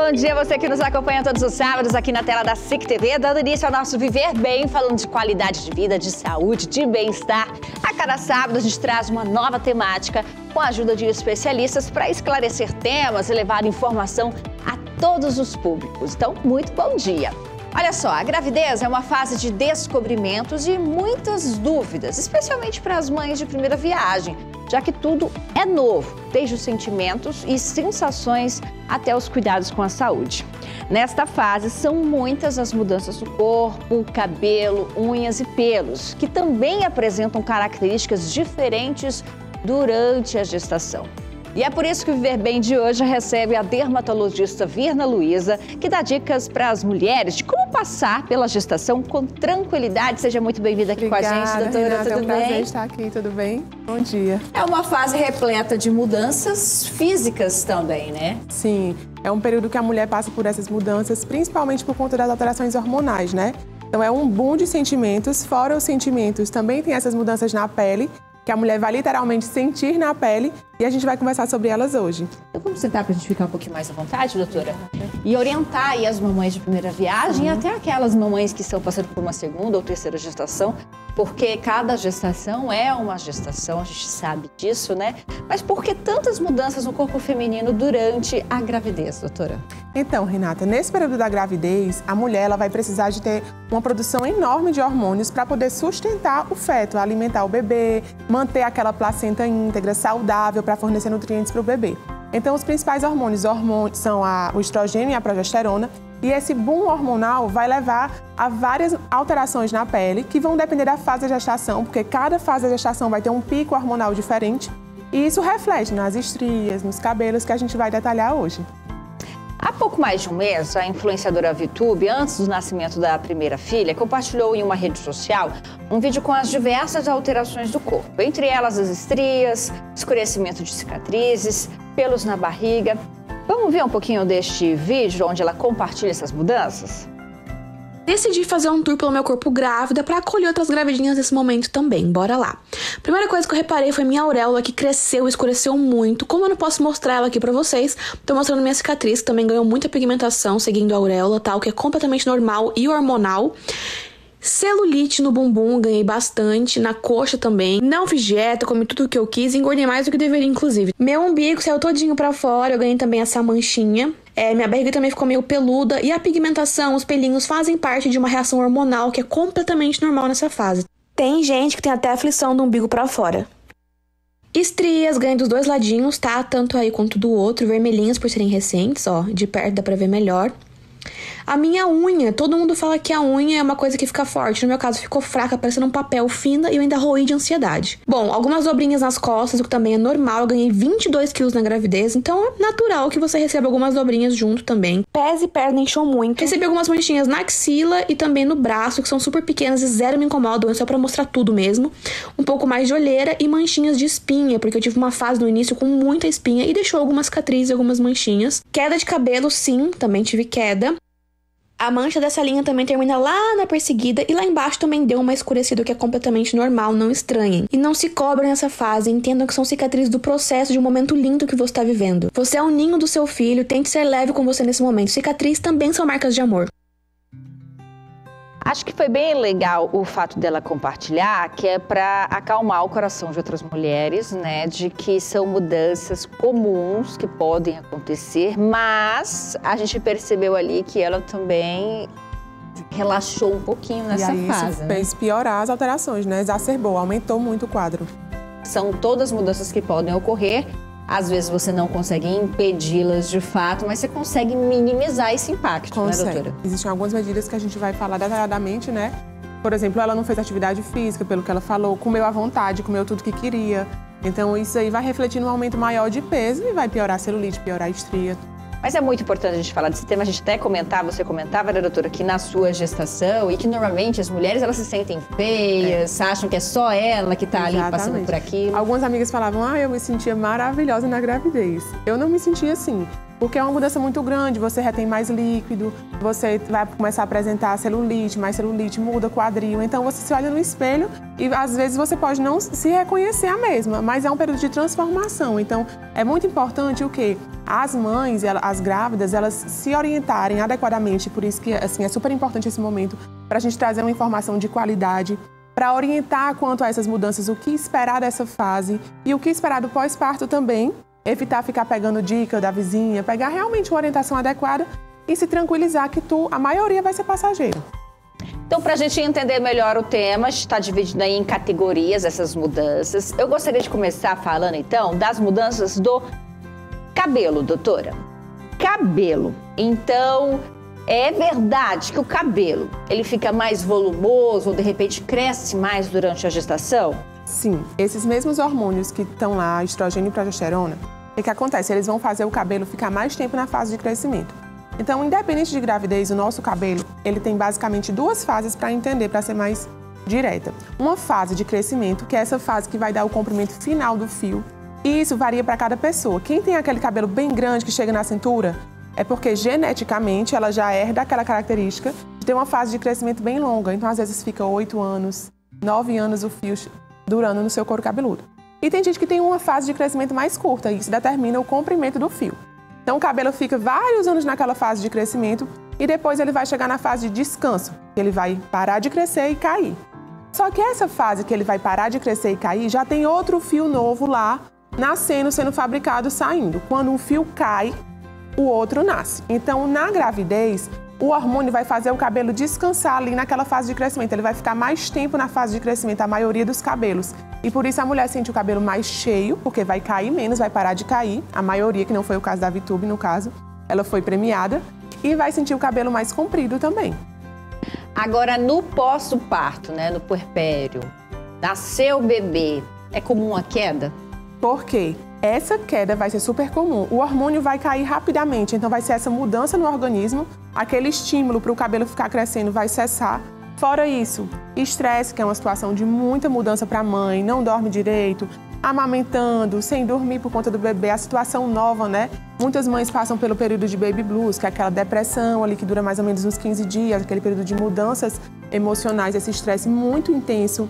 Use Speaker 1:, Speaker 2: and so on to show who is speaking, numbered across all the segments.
Speaker 1: bom dia você que nos acompanha todos os sábados aqui na tela da SIC TV, dando início ao nosso Viver Bem, falando de qualidade de vida, de saúde, de bem-estar. A cada sábado a gente traz uma nova temática com a ajuda de especialistas para esclarecer temas e levar informação a todos os públicos. Então, muito bom dia! Olha só, a gravidez é uma fase de descobrimentos e muitas dúvidas, especialmente para as mães de primeira viagem, já que tudo é novo, desde os sentimentos e sensações até os cuidados com a saúde. Nesta fase, são muitas as mudanças do corpo, cabelo, unhas e pelos, que também apresentam características diferentes durante a gestação. E é por isso que o Viver Bem de hoje recebe a dermatologista Virna Luiza, que dá dicas para as mulheres de como passar pela gestação com tranquilidade. Seja muito bem-vinda aqui com a gente, doutora.
Speaker 2: Renata,
Speaker 1: tudo
Speaker 2: é um prazer
Speaker 1: bem?
Speaker 2: estar aqui, tudo bem? Bom dia.
Speaker 1: É uma fase repleta de mudanças físicas também, né?
Speaker 2: Sim, é um período que a mulher passa por essas mudanças, principalmente por conta das alterações hormonais, né? Então é um boom de sentimentos, fora os sentimentos, também tem essas mudanças na pele, que a mulher vai literalmente sentir na pele, e a gente vai conversar sobre elas hoje.
Speaker 1: Então vamos sentar para a gente ficar um pouquinho mais à vontade, doutora? E orientar aí as mamães de primeira viagem, até aquelas mamães que estão passando por uma segunda ou terceira gestação, porque cada gestação é uma gestação, a gente sabe disso, né? Mas por que tantas mudanças no corpo feminino durante a gravidez, doutora?
Speaker 2: Então, Renata, nesse período da gravidez, a mulher ela vai precisar de ter uma produção enorme de hormônios para poder sustentar o feto, alimentar o bebê, manter aquela placenta íntegra, saudável, para fornecer nutrientes para o bebê. Então, os principais hormônios são o estrogênio e a progesterona, e esse boom hormonal vai levar a várias alterações na pele, que vão depender da fase da gestação, porque cada fase da gestação vai ter um pico hormonal diferente, e isso reflete nas estrias, nos cabelos, que a gente vai detalhar hoje.
Speaker 1: Há pouco mais de um mês, a influenciadora VTube, antes do nascimento da primeira filha, compartilhou em uma rede social um vídeo com as diversas alterações do corpo, entre elas as estrias, escurecimento de cicatrizes, pelos na barriga. Vamos ver um pouquinho deste vídeo onde ela compartilha essas mudanças?
Speaker 3: Decidi fazer um tour pelo meu corpo grávida para acolher outras gravidinhas nesse momento também. Bora lá. Primeira coisa que eu reparei foi minha auréola, que cresceu, escureceu muito. Como eu não posso mostrar ela aqui pra vocês, tô mostrando minha cicatriz, que também ganhou muita pigmentação seguindo a auréola, tá? O que é completamente normal e hormonal. Celulite no bumbum, ganhei bastante, na coxa também. Não fiz dieta, comi tudo o que eu quis, engordei mais do que deveria, inclusive. Meu umbigo saiu todinho pra fora, eu ganhei também essa manchinha. Minha barriga também ficou meio peluda, e a pigmentação, os pelinhos fazem parte de uma reação hormonal que é completamente normal nessa fase. Tem gente que tem até aflição do umbigo pra fora. Estrias, ganhei dos dois ladinhos, tá? Tanto aí quanto do outro, vermelhinhas por serem recentes, ó, de perto dá pra ver melhor. A minha unha, todo mundo fala que a unha é uma coisa que fica forte. No meu caso, ficou fraca, parecendo um papel fina, e eu ainda roí de ansiedade. Bom, algumas dobrinhas nas costas, o que também é normal. Eu ganhei 22 quilos na gravidez, então é natural que você receba algumas dobrinhas junto também. Pés e perna inchou muito. Recebi algumas manchinhas na axila e também no braço, que são super pequenas e zero me incomodam, é só pra mostrar tudo mesmo. Um pouco mais de olheira e manchinhas de espinha, porque eu tive uma fase no início com muita espinha e deixou algumas cicatrizes e algumas manchinhas. Queda de cabelo, sim, também tive queda. A mancha dessa linha também termina lá na perseguida e lá embaixo também deu uma escurecida, que é completamente normal, não estranhem. E não se cobrem nessa fase, entendam que são cicatrizes do processo de um momento lindo que você está vivendo. Você é o ninho do seu filho, tente ser leve com você nesse momento. Cicatrizes também são marcas de amor.
Speaker 1: Acho que foi bem legal o fato dela compartilhar, que é para acalmar o coração de outras mulheres, né? De que são mudanças comuns que podem acontecer, mas a gente percebeu ali que ela também relaxou um pouquinho nessa fase.
Speaker 2: Isso fez piorar as alterações, né? Exacerbou, aumentou muito o quadro.
Speaker 1: São todas mudanças que podem ocorrer. Às vezes você não consegue impedi-las de fato, mas você consegue minimizar esse impacto, né, doutora?
Speaker 2: Existem algumas medidas que a gente vai falar detalhadamente, né? Por exemplo, ela não fez atividade física, pelo que ela falou, comeu à vontade, comeu tudo que queria. Então isso aí vai refletir num aumento maior de peso e vai piorar a celulite, piorar a estria.
Speaker 1: Mas é muito importante a gente falar desse tema, a gente até você comentava, né, doutora, que na sua gestação e que normalmente as mulheres elas se sentem feias, acham que é só ela que tá ali passando por aquilo.
Speaker 2: Algumas amigas falavam, eu me sentia maravilhosa na gravidez. Eu não me sentia assim, Porque é uma mudança muito grande, você retém mais líquido, você vai começar a apresentar celulite, mais celulite, muda quadril. Então você se olha no espelho e às vezes você pode não se reconhecer a mesma, mas é um período de transformação. Então é muito importante o quê? As mães, as grávidas, elas se orientarem adequadamente, por isso que assim, é super importante esse momento para a gente trazer uma informação de qualidade, para orientar quanto a essas mudanças, o que esperar dessa fase e o que esperar do pós-parto também, evitar ficar pegando dica da vizinha, pegar realmente uma orientação adequada e se tranquilizar que a maioria vai ser passageiro.
Speaker 1: Então, para a gente entender melhor o tema, a gente está dividindo aí em categorias essas mudanças. Eu gostaria de começar falando, então, das mudanças do cabelo, doutora. Cabelo. Então, é verdade que o cabelo, ele fica mais volumoso ou, de repente, cresce mais durante a gestação?
Speaker 2: Sim, esses mesmos hormônios que estão lá, estrogênio e progesterona, o que acontece? Eles vão fazer o cabelo ficar mais tempo na fase de crescimento. Então, independente de gravidez, o nosso cabelo, ele tem basicamente duas fases para entender, para ser mais direta. Uma fase de crescimento, que é essa fase que vai dar o comprimento final do fio. E isso varia para cada pessoa. Quem tem aquele cabelo bem grande que chega na cintura, é porque geneticamente ela já herda aquela característica de ter uma fase de crescimento bem longa. Então, às vezes, fica 8 anos, 9 anos o fio durando no seu couro cabeludo. E tem gente que tem uma fase de crescimento mais curta, e isso determina o comprimento do fio. Então, o cabelo fica vários anos naquela fase de crescimento e depois ele vai chegar na fase de descanso, que ele vai parar de crescer e cair. Só que essa fase que ele vai parar de crescer e cair, já tem outro fio novo lá, nascendo, sendo fabricado, saindo. Quando um fio cai, o outro nasce. Então, na gravidez, o hormônio vai fazer o cabelo descansar ali naquela fase de crescimento. Ele vai ficar mais tempo na fase de crescimento, a maioria dos cabelos. E por isso a mulher sente o cabelo mais cheio, porque vai cair menos, vai parar de cair. A maioria, que não foi o caso da ViTube, no caso, ela foi premiada. E vai sentir o cabelo mais comprido também.
Speaker 1: Agora, no pós-parto, né, no puerpério, nasceu o bebê, é comum a queda?
Speaker 2: Por quê? Essa queda vai ser super comum. O hormônio vai cair rapidamente, então vai ser essa mudança no organismo, aquele estímulo para o cabelo ficar crescendo vai cessar. Fora isso, estresse, que é uma situação de muita mudança para a mãe, não dorme direito, amamentando, sem dormir por conta do bebê, a situação nova, né? Muitas mães passam pelo período de baby blues, que é aquela depressão ali que dura mais ou menos uns 15 dias, aquele período de mudanças emocionais, esse estresse muito intenso.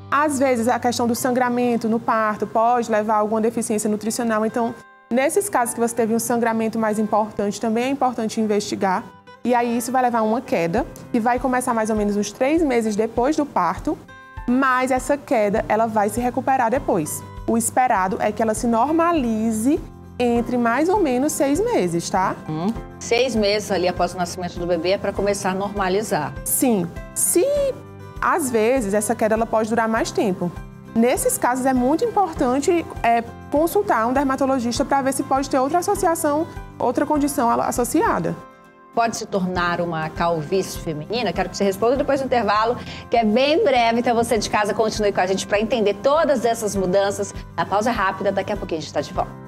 Speaker 2: Às vezes, a questão do sangramento no parto pode levar a alguma deficiência nutricional. Então, nesses casos que você teve um sangramento mais importante, também é importante investigar. E aí, isso vai levar a uma queda, que vai começar mais ou menos uns 3 meses depois do parto, mas essa queda, ela vai se recuperar depois. O esperado é que ela se normalize entre mais ou menos 6 meses, tá?
Speaker 1: 6 meses ali após o nascimento do bebê é para começar a normalizar.
Speaker 2: Sim. Às vezes, essa queda ela pode durar mais tempo. Nesses casos, é muito importante consultar um dermatologista para ver se pode ter outra associação, outra condição associada.
Speaker 1: Pode se tornar uma calvície feminina? Quero que você responda depois do intervalo, que é bem breve. Então, você de casa continue com a gente para entender todas essas mudanças. A pausa é rápida, daqui a pouquinho a gente está de volta.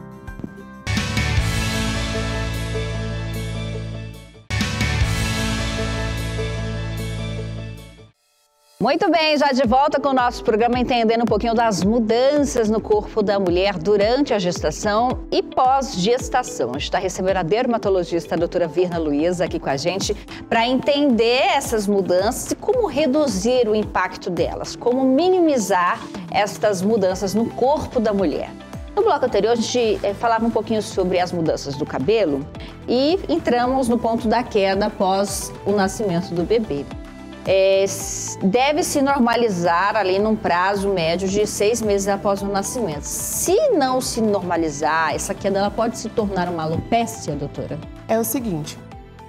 Speaker 1: Muito bem, já de volta com o nosso programa, entendendo um pouquinho das mudanças no corpo da mulher durante a gestação e pós-gestação. A gente está recebendo a dermatologista, a doutora Virna Luiza, aqui com a gente, para entender essas mudanças e como reduzir o impacto delas, como minimizar estas mudanças no corpo da mulher. No bloco anterior, a gente falava um pouquinho sobre as mudanças do cabelo e entramos no ponto da queda após o nascimento do bebê. Deve se normalizar ali num prazo médio de 6 meses após o nascimento. Se não se normalizar, essa queda ela pode se tornar uma alopécia, doutora?
Speaker 2: É o seguinte,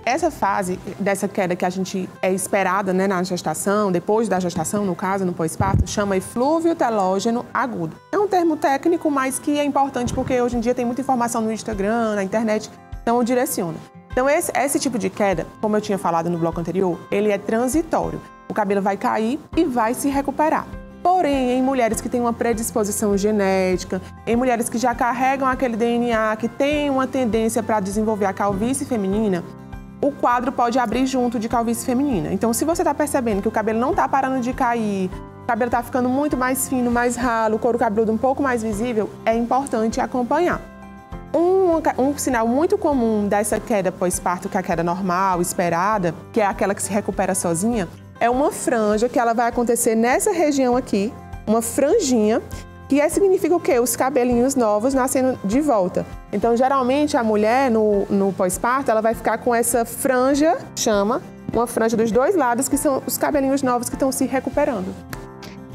Speaker 2: essa fase dessa queda que a gente é esperada, né, na gestação, depois da gestação, no caso, no pós-parto, chama eflúvio telógeno agudo. É um termo técnico, mas que é importante porque hoje em dia tem muita informação no Instagram, na internet, então direciona. Então, esse tipo de queda, como eu tinha falado no bloco anterior, ele é transitório. O cabelo vai cair e vai se recuperar. Porém, em mulheres que têm uma predisposição genética, em mulheres que já carregam aquele DNA, que têm uma tendência para desenvolver a calvície feminina, o quadro pode abrir junto de calvície feminina. Então, se você está percebendo que o cabelo não está parando de cair, o cabelo está ficando muito mais fino, mais ralo, o couro cabeludo um pouco mais visível, é importante acompanhar. Um sinal muito comum dessa queda pós-parto, que é a queda normal, esperada, que é aquela que se recupera sozinha, é uma franja que ela vai acontecer nessa região aqui, uma franjinha, que significa o quê? Os cabelinhos novos nascendo de volta. Então, geralmente, a mulher, no pós-parto, ela vai ficar com essa franja, uma franja dos dois lados, que são os cabelinhos novos que estão se recuperando.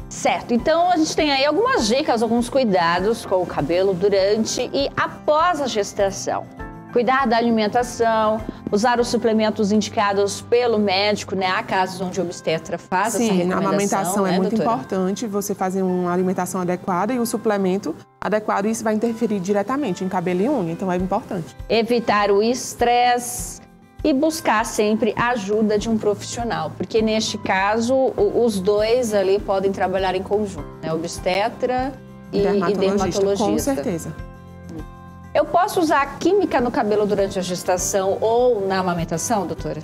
Speaker 1: Certo, então a gente tem aí algumas dicas, alguns cuidados com o cabelo durante e após a gestação. Cuidar da alimentação, usar os suplementos indicados pelo médico, né? Há casos onde o obstetra faz essa recomendação. Sim,
Speaker 2: a amamentação
Speaker 1: né,
Speaker 2: é muito
Speaker 1: doutora?
Speaker 2: importante você fazer uma alimentação adequada e o suplemento adequado, isso vai interferir diretamente em cabelo e unha, então é importante. Evitar
Speaker 1: o estresse e buscar sempre a ajuda de um profissional, porque neste caso os dois ali podem trabalhar em conjunto, né? Obstetra e dermatologista.
Speaker 2: Com certeza.
Speaker 1: Eu posso usar química no cabelo durante a gestação ou na amamentação, doutora?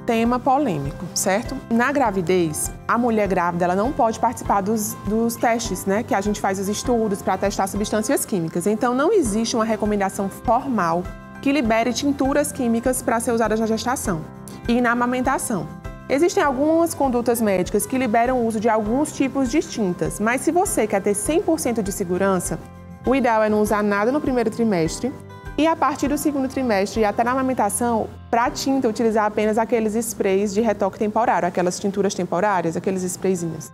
Speaker 2: Tema polêmico, certo? Na gravidez, a mulher grávida ela não pode participar dos testes, né? Que a gente faz os estudos para testar substâncias químicas. Então, não existe uma recomendação formal que libere tinturas químicas para ser usadas na gestação e na amamentação. Existem algumas condutas médicas que liberam o uso de alguns tipos de tintas, mas se você quer ter 100% de segurança, o ideal é não usar nada no primeiro trimestre e a partir do segundo trimestre e até na amamentação, para tinta, utilizar apenas aqueles sprays de retoque temporário, aquelas tinturas temporárias, aqueles sprayzinhos.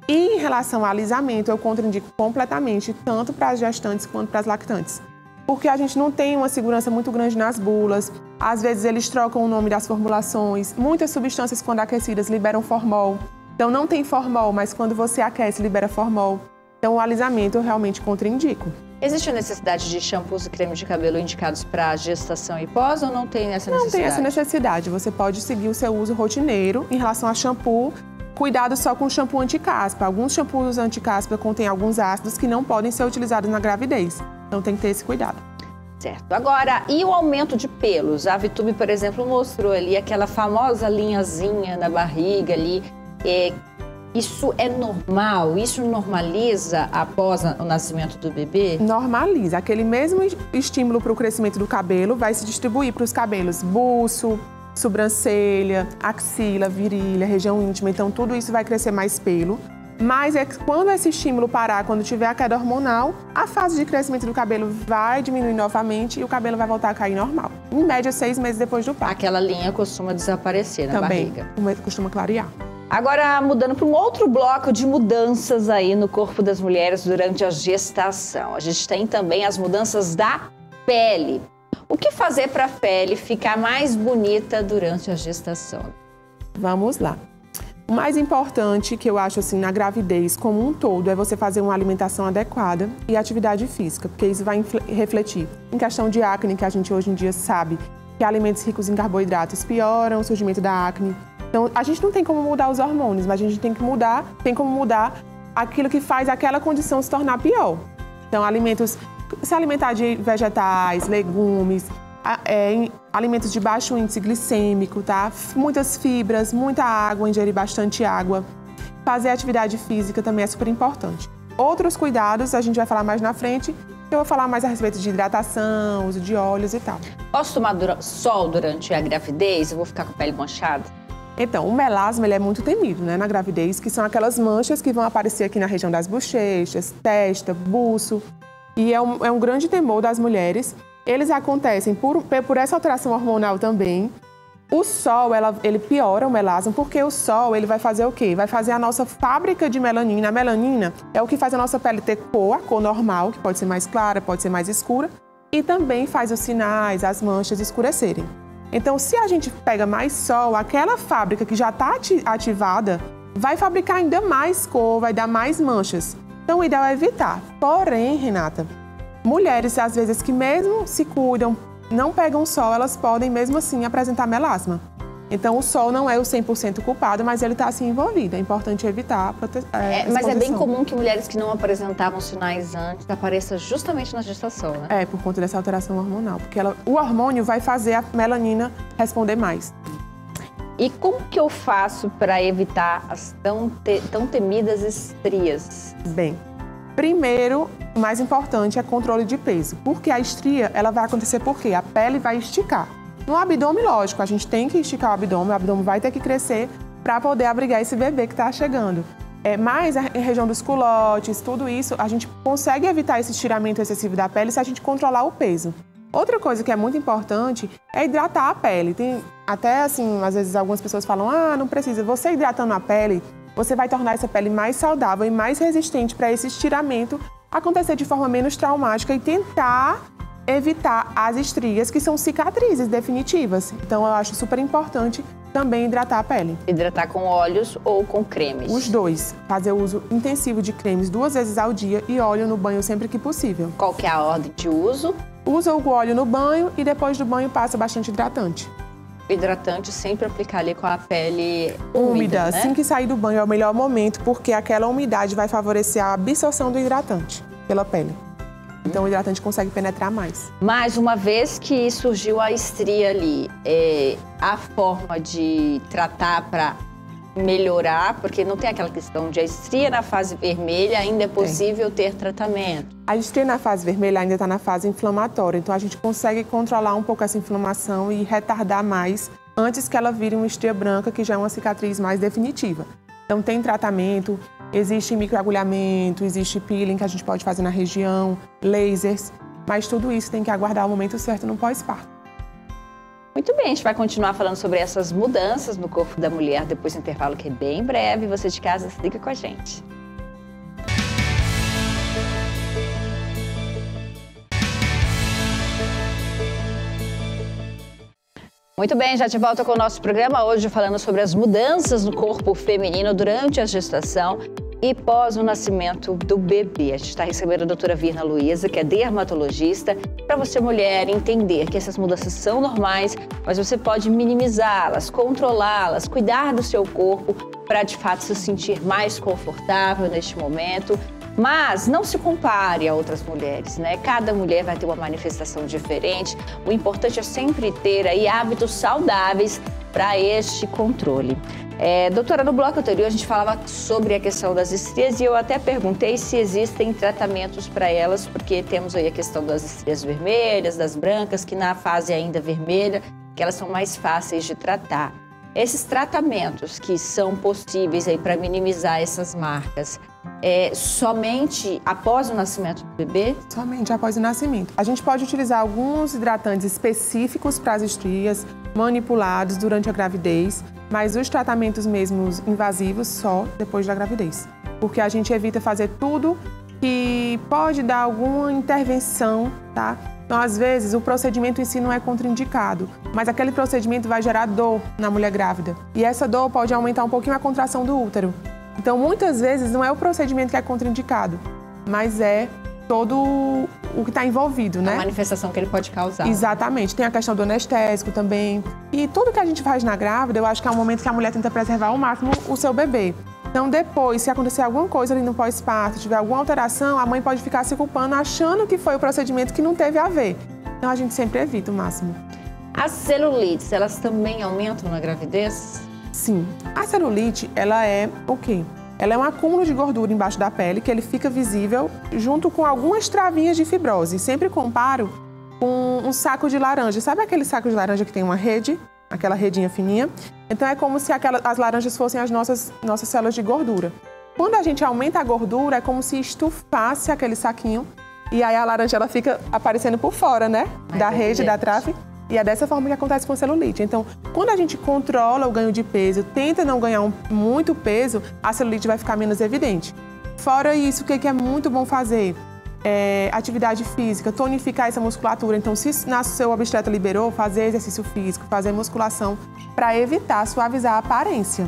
Speaker 2: E em relação ao alisamento, eu contraindico completamente, tanto para as gestantes quanto para as lactantes. Porque a gente não tem uma segurança muito grande nas bulas, às vezes eles trocam o nome das formulações, muitas substâncias quando aquecidas liberam formol, então não tem formol, mas quando você aquece libera formol. Então o alisamento eu realmente contraindico.
Speaker 1: Existe a necessidade de shampoos e cremes de cabelo indicados para gestação e pós ou não tem essa necessidade?
Speaker 2: Não tem essa necessidade, você pode seguir o seu uso rotineiro em relação a shampoo, cuidado só com o shampoo anti-caspa. Alguns shampoos anti-caspa contêm alguns ácidos que não podem ser utilizados na gravidez. Então tem que ter esse cuidado.
Speaker 1: Certo. Agora, e o aumento de pelos? A ViTube, por exemplo, mostrou ali aquela famosa linhazinha na barriga ali. Isso é normal? Isso normaliza após o nascimento do bebê?
Speaker 2: Normaliza. Aquele mesmo estímulo para o crescimento do cabelo vai se distribuir para os cabelos buço, sobrancelha, axila, virilha, região íntima. Então tudo isso vai crescer mais pelo. Mas quando esse estímulo parar, quando tiver a queda hormonal, a fase de crescimento do cabelo vai diminuir novamente e o cabelo vai voltar a cair normal. Em média, 6 meses depois do parto.
Speaker 1: Aquela linha costuma desaparecer na barriga.
Speaker 2: Também costuma clarear.
Speaker 1: Agora, mudando para um outro bloco de mudanças aí no corpo das mulheres durante a gestação. A gente tem também as mudanças da pele. O que fazer para a pele ficar mais bonita durante a gestação?
Speaker 2: Vamos lá. O mais importante que eu acho assim na gravidez como um todo é você fazer uma alimentação adequada e atividade física, porque isso vai refletir em questão de acne, que a gente hoje em dia sabe que alimentos ricos em carboidratos pioram o surgimento da acne. Então, a gente não tem como mudar os hormônios, mas a gente tem como mudar aquilo que faz aquela condição se tornar pior. Então, se alimentar de vegetais, legumes, alimentos de baixo índice glicêmico, tá? Muitas fibras, muita água, ingerir bastante água. Fazer atividade física também é super importante. Outros cuidados a gente vai falar mais na frente. Eu vou falar mais a respeito de hidratação, uso de óleos e tal.
Speaker 1: Posso tomar sol durante a gravidez? Eu vou ficar com a pele manchada?
Speaker 2: Então, o melasma ele é muito temido, né, na gravidez, que são aquelas manchas que vão aparecer aqui na região das bochechas, testa, buço. E é um grande temor das mulheres. Eles acontecem por essa alteração hormonal também. O sol, ele piora o melasma, porque o sol, ele vai fazer o quê? Vai fazer a nossa fábrica de melanina. A melanina é o que faz a nossa pele ter cor, a cor normal, que pode ser mais clara, pode ser mais escura, e também faz os sinais, as manchas escurecerem. Então, se a gente pega mais sol, aquela fábrica que já está ativada, vai fabricar ainda mais cor, vai dar mais manchas. Então, o ideal é evitar. Porém, Renata, mulheres, às vezes, que mesmo se cuidam, não pegam sol, elas podem mesmo assim apresentar melasma. Então, o sol não é o 100% culpado, mas ele está assim envolvido. É importante evitar
Speaker 1: mas é bem comum que mulheres que não apresentavam sinais antes apareçam justamente na gestação, né?
Speaker 2: É, por conta dessa alteração hormonal. Porque o hormônio vai fazer a melanina responder mais.
Speaker 1: E como que eu faço para evitar as tão temidas estrias?
Speaker 2: Bem, Primeiro, o mais importante é controle de peso, porque a estria, ela vai acontecer porque a pele vai esticar. No abdômen, lógico, a gente tem que esticar o abdômen vai ter que crescer para poder abrigar esse bebê que está chegando. Mas a região dos culotes, tudo isso, a gente consegue evitar esse estiramento excessivo da pele se a gente controlar o peso. Outra coisa que é muito importante é hidratar a pele. Tem até assim, às vezes algumas pessoas falam, não precisa. Você hidratando a pele, você vai tornar essa pele mais saudável e mais resistente para esse estiramento acontecer de forma menos traumática e tentar evitar as estrias, que são cicatrizes definitivas. Então, eu acho super importante também hidratar a pele.
Speaker 1: Hidratar com óleos ou com cremes?
Speaker 2: Os dois. Fazer uso intensivo de cremes 2 vezes ao dia e óleo no banho sempre que possível.
Speaker 1: Qual que é a ordem de uso?
Speaker 2: Usa o óleo no banho e depois do banho passa bastante hidratante.
Speaker 1: O hidratante sempre aplicar ali com a pele úmida, né?
Speaker 2: Assim que sair do banho é o melhor momento, porque aquela umidade vai favorecer a absorção do hidratante pela pele. Então o hidratante consegue penetrar mais.
Speaker 1: Mais uma vez que surgiu a estria ali, a forma de tratar para melhorar, porque não tem aquela questão de a estria na fase vermelha, ainda é possível ter tratamento.
Speaker 2: A estria na fase vermelha ainda está na fase inflamatória, então a gente consegue controlar um pouco essa inflamação e retardar mais antes que ela vire uma estria branca, que já é uma cicatriz mais definitiva. Então tem tratamento, existe microagulhamento, existe peeling que a gente pode fazer na região, lasers, mas tudo isso tem que aguardar o momento certo no pós-parto.
Speaker 1: Muito bem, a gente vai continuar falando sobre essas mudanças no corpo da mulher depois do intervalo, que é bem breve. Você de casa, fica com a gente. Muito bem, já de volta com o nosso programa, hoje falando sobre as mudanças no corpo feminino durante a gestação e pós o nascimento do bebê. A gente está recebendo a doutora Virna Luiza, que é dermatologista, para você, mulher, entender que essas mudanças são normais, mas você pode minimizá-las, controlá-las, cuidar do seu corpo para, de fato, se sentir mais confortável neste momento. Mas não se compare a outras mulheres, né? Cada mulher vai ter uma manifestação diferente. O importante é sempre ter aí hábitos saudáveis para este controle. Doutora, no bloco anterior a gente falava sobre a questão das estrias e eu até perguntei se existem tratamentos para elas, porque temos aí a questão das estrias vermelhas, das brancas, que na fase ainda vermelha, que elas são mais fáceis de tratar. Esses tratamentos que são possíveis aí para minimizar essas marcas, somente após o nascimento do bebê?
Speaker 2: Somente após o nascimento. A gente pode utilizar alguns hidratantes específicos para as estrias, manipulados durante a gravidez, mas os tratamentos mesmos invasivos só depois da gravidez. Porque a gente evita fazer tudo que pode dar alguma intervenção, tá? Então, às vezes, o procedimento em si não é contraindicado, mas aquele procedimento vai gerar dor na mulher grávida. E essa dor pode aumentar um pouquinho a contração do útero. Então, muitas vezes, não é o procedimento que é contraindicado, mas é todo o que está envolvido, né?
Speaker 1: A manifestação que ele pode causar.
Speaker 2: Exatamente. Tem a questão do anestésico também. E tudo que a gente faz na grávida, eu acho que é um momento que a mulher tenta preservar ao máximo o seu bebê. Então, depois, se acontecer alguma coisa ali no pós-parto, tiver alguma alteração, a mãe pode ficar se culpando, achando que foi o procedimento que não teve a ver. Então, a gente sempre evita o máximo.
Speaker 1: As celulites, elas também aumentam na gravidez?
Speaker 2: Sim. A celulite, ela é o quê? Ela é um acúmulo de gordura embaixo da pele, que ele fica visível junto com algumas travinhas de fibrose. Sempre comparo com um saco de laranja. Sabe aquele saco de laranja que tem uma rede? Aquela redinha fininha? Então, é como se as laranjas fossem as nossas células de gordura. Quando a gente aumenta a gordura, é como se estufasse aquele saquinho e aí a laranja ela fica aparecendo por fora, né? Da rede, da trave. E é dessa forma que acontece com a celulite. Então, quando a gente controla o ganho de peso, tenta não ganhar muito peso, a celulite vai ficar menos evidente. Fora isso, o que é muito bom fazer? Atividade física, tonificar essa musculatura. Então, se o seu obstetra liberou, fazer exercício físico, fazer musculação, para evitar, suavizar a aparência.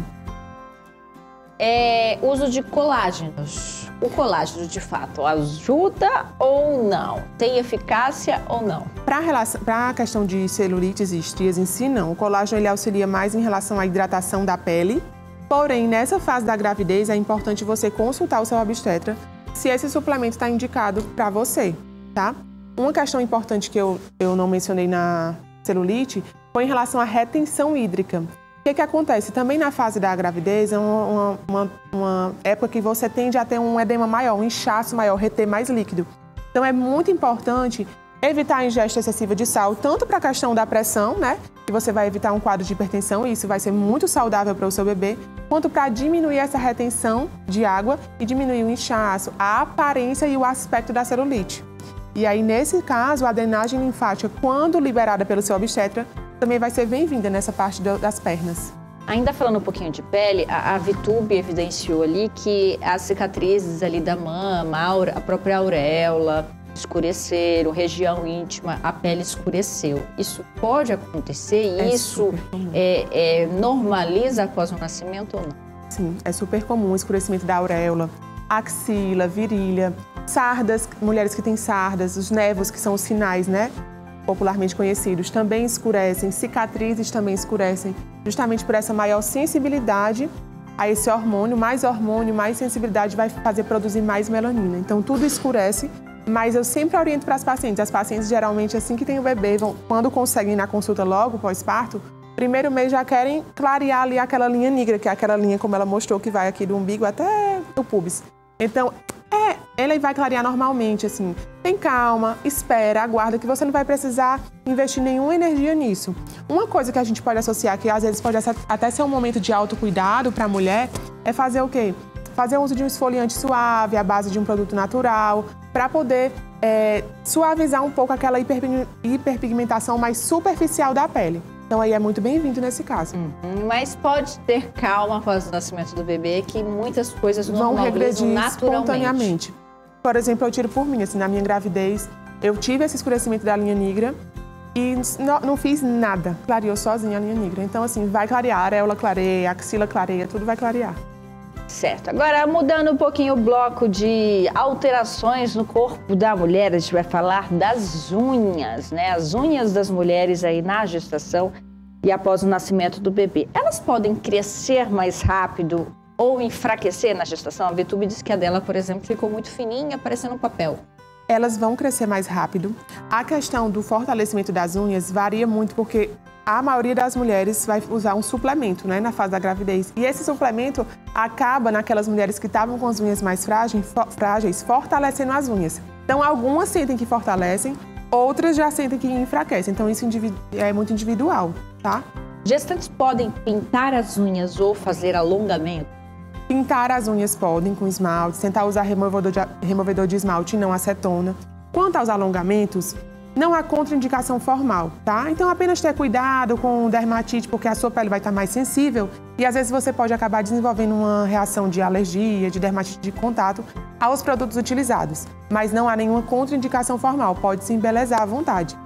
Speaker 1: Uso de colágenos. O colágeno, de fato, ajuda ou não? Tem eficácia ou não?
Speaker 2: Para a questão de celulites e estrias em si, não. O colágeno ele auxilia mais em relação à hidratação da pele. Porém, nessa fase da gravidez, é importante você consultar o seu obstetra se esse suplemento está indicado para você, tá? Uma questão importante que eu não mencionei na celulite foi em relação à retenção hídrica. O que acontece? Também na fase da gravidez é uma época que você tende a ter um edema maior, um inchaço maior, reter mais líquido. Então é muito importante evitar a ingesta excessiva de sal, tanto para a questão da pressão, né? Que você vai evitar um quadro de hipertensão, e isso vai ser muito saudável para o seu bebê, quanto para diminuir essa retenção de água e diminuir o inchaço, a aparência e o aspecto da celulite. E aí, nesse caso, a drenagem linfática, quando liberada pelo seu obstetra, também vai ser bem-vinda nessa parte das pernas.
Speaker 1: Ainda falando um pouquinho de pele, a ViTube evidenciou ali que as cicatrizes ali da mama, a própria auréola escureceram, região íntima, a pele escureceu. Isso pode acontecer e isso normaliza após o nascimento ou não?
Speaker 2: Sim, é super comum o escurecimento da auréola, axila, virilha, sardas, mulheres que têm sardas, os névoos, que são os sinais, né? Popularmente conhecidos, também escurecem, cicatrizes também escurecem, justamente por essa maior sensibilidade a esse hormônio, mais sensibilidade vai fazer produzir mais melanina. Então tudo escurece, mas eu sempre oriento para as pacientes geralmente assim que tem o bebê, quando conseguem ir na consulta logo pós-parto, primeiro mês já querem clarear ali aquela linha negra, que é aquela linha como ela mostrou que vai aqui do umbigo até o pubis. Então, ele vai clarear normalmente, assim. Tem calma, espera, aguarda, que você não vai precisar investir nenhuma energia nisso. Uma coisa que a gente pode associar, que às vezes pode até ser um momento de autocuidado para a mulher, é fazer o quê? Fazer uso de um esfoliante suave, à base de um produto natural, para poder suavizar um pouco aquela hiperpigmentação mais superficial da pele. Então aí é muito bem-vindo nesse caso.
Speaker 1: Mas pode ter calma após o nascimento do bebê, que muitas coisas
Speaker 2: vão regredir
Speaker 1: naturalmente.
Speaker 2: Espontaneamente. Por exemplo, eu tiro por mim, assim, na minha gravidez, eu tive esse escurecimento da linha negra e não fiz nada, clareou sozinha a linha negra. Então, assim, vai clarear, a areola clareia, a axila clareia, tudo vai clarear.
Speaker 1: Certo. Agora, mudando um pouquinho o bloco de alterações no corpo da mulher, a gente vai falar das unhas, né? As unhas das mulheres aí na gestação e após o nascimento do bebê. Elas podem crescer mais rápido ou enfraquecer na gestação? A ViTube disse que a dela, por exemplo, ficou muito fininha, parecendo um papel.
Speaker 2: Elas vão crescer mais rápido. A questão do fortalecimento das unhas varia muito porque a maioria das mulheres vai usar um suplemento, né, na fase da gravidez. E esse suplemento acaba naquelas mulheres que estavam com as unhas mais frágeis, fortalecendo as unhas. Então, algumas sentem que fortalecem, outras já sentem que enfraquecem. Então, isso é muito individual, tá?
Speaker 1: Gestantes podem pintar as unhas ou fazer alongamento?
Speaker 2: Pintar as unhas podem com esmalte, tentar usar removedor de esmalte e não acetona. Quanto aos alongamentos, não há contraindicação formal, tá? Então, apenas ter cuidado com dermatite, porque a sua pele vai estar mais sensível e, às vezes, você pode acabar desenvolvendo uma reação de alergia, de dermatite de contato aos produtos utilizados. Mas não há nenhuma contraindicação formal, pode se embelezar à vontade.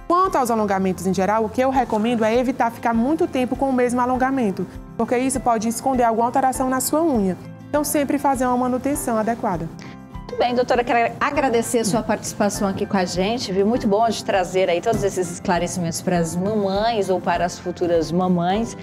Speaker 2: Quanto aos alongamentos em geral, o que eu recomendo é evitar ficar muito tempo com o mesmo alongamento, porque isso pode esconder alguma alteração na sua unha. Então, sempre fazer uma manutenção adequada.
Speaker 1: Muito bem, doutora, quero agradecer a sua participação aqui com a gente, viu? Muito bom de trazer aí todos esses esclarecimentos para as mamães ou para as futuras mamães.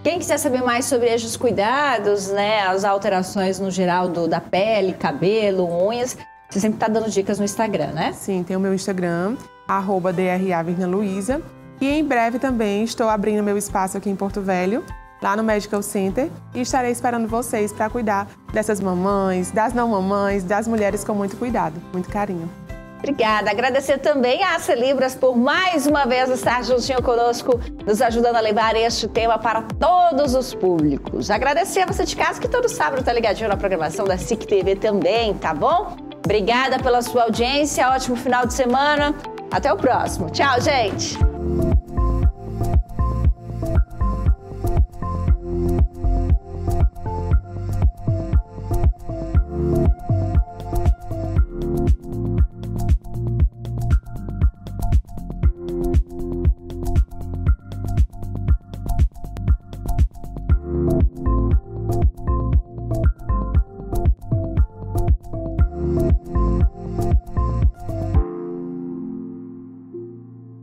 Speaker 1: Quem quiser saber mais sobre esses cuidados, né, as alterações no geral da pele, cabelo, unhas, você sempre está dando dicas no Instagram, né?
Speaker 2: Sim, tem o meu Instagram, @DRA_Virnaluiza. E em breve também estou abrindo meu espaço aqui em Porto Velho, lá no Medical Center, e estarei esperando vocês para cuidar dessas mamães, das não mamães, das mulheres com muito cuidado, muito carinho.
Speaker 1: Obrigada. Agradecer também a Celibras por mais uma vez estar juntinho conosco, nos ajudando a levar este tema para todos os públicos. Agradecer a você de casa que todo sábado está ligadinho na programação da SIC TV também, tá bom? Obrigada pela sua audiência, ótimo final de semana. Até o próximo. Tchau, gente!